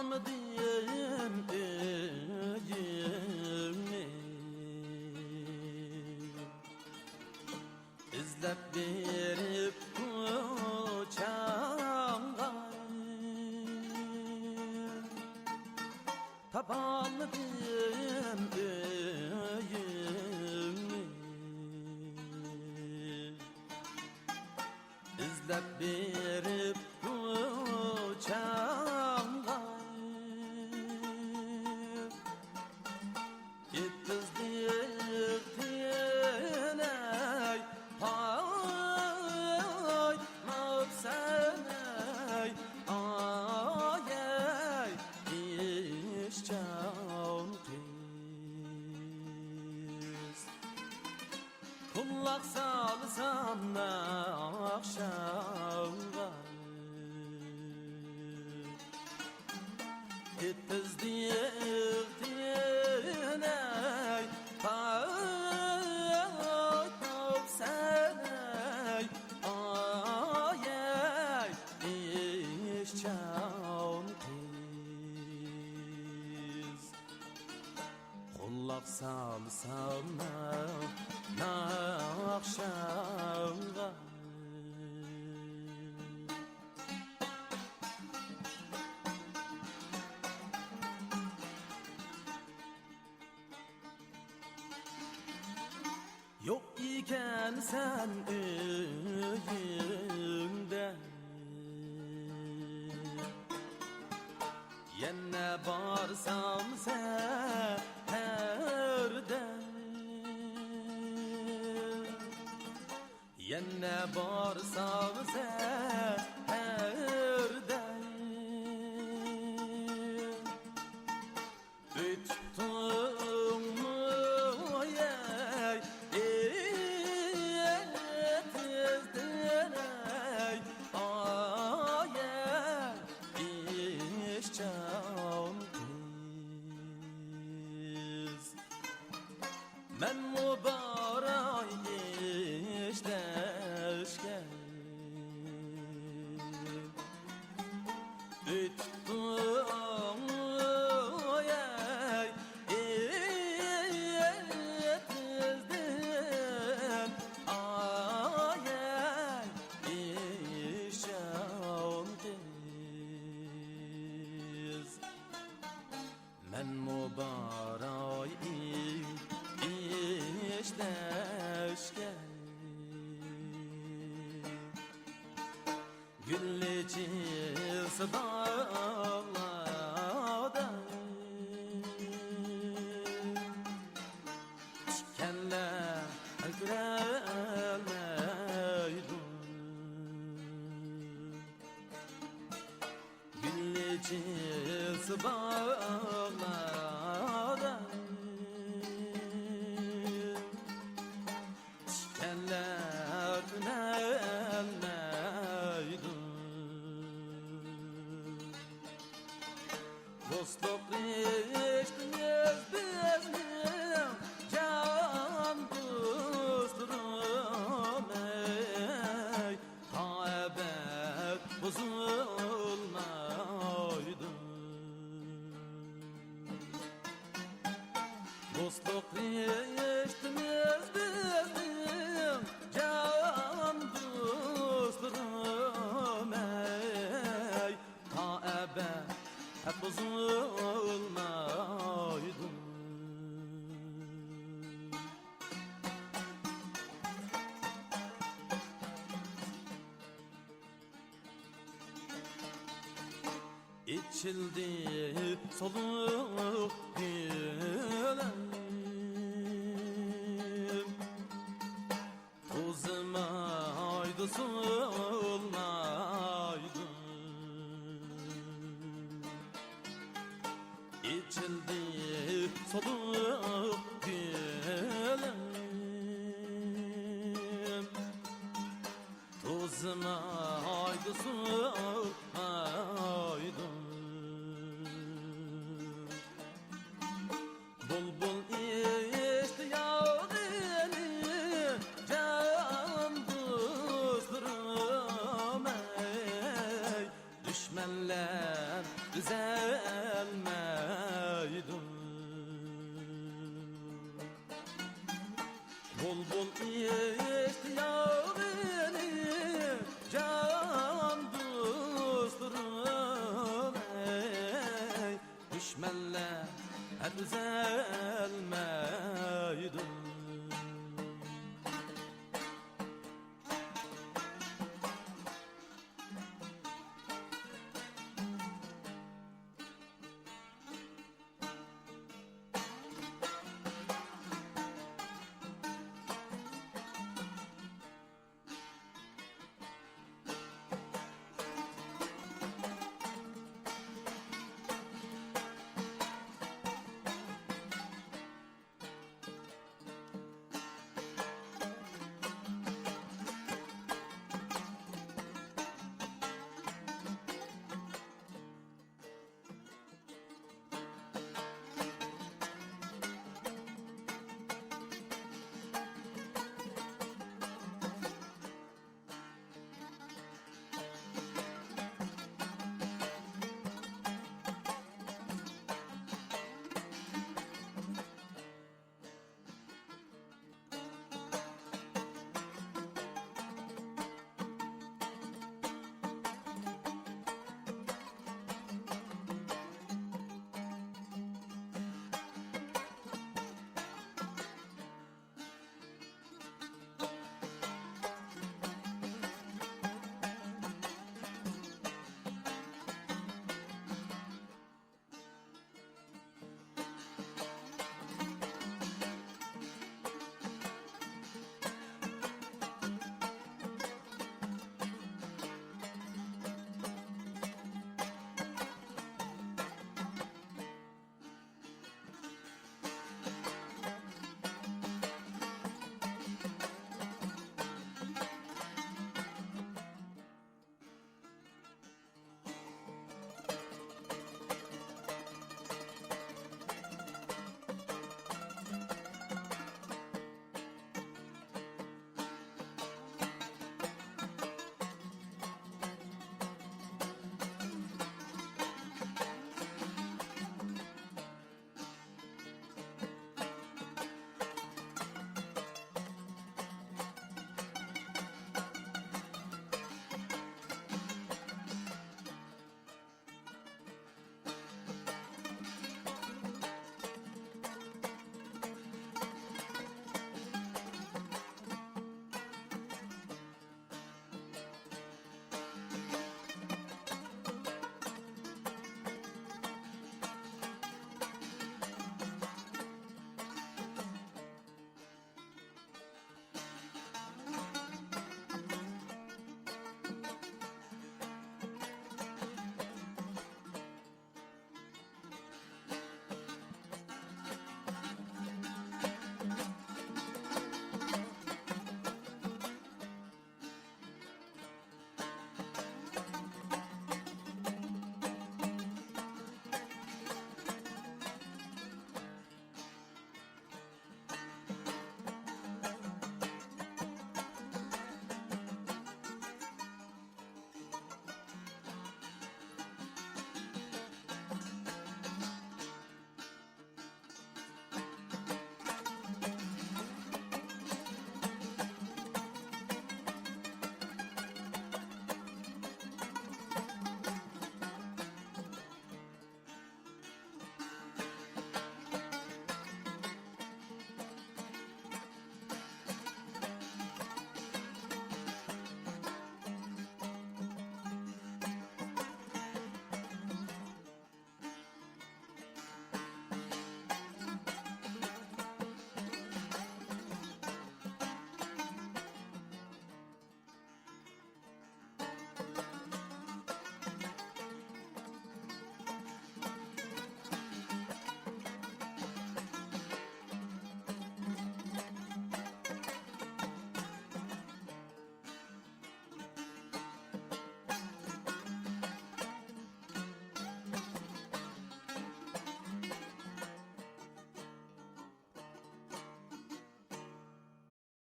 Tapanmadığım öğümü İzlep verip uçağımdan Tapanmadığım öğümü İzlep verip uçağımdan Yetizdirtiney pay mavseney ayey işcan tiz Kullak salsam da akşamda Yetizdirtiney pay mavseney ayey işcan tiz Kullak salsam da akşamda Yok iken sen öğünde Yine barsam seherde Yine barsam seherde Üttum mu yey Yetizdirey ayey işcan tiz Men mübarek işleşken Üttum mu yey Yetizdirey ayey işcan tiz Men mübarek işleşken Gülleciz dağlarda Çikenler gürelmeydi Gülleciz bağlarda Çikenler gürelmeydi Dostluk ilişkimiz bizim can dostum ey Ta ebed bozulmaydı Dostluk ilişkimiz bizim can dostum ey Ta ebed hep bozulmaydı İçildi soluk gülelim Tuzmaydı solmaydı İçildi soluk gülelim Tuzmaydı solmaydı Bulbul işte yağdını can dostlarım ey Düşmanlar bize Bulbul iştiyağını can dostlarım ey düşmanlar düzelmeydim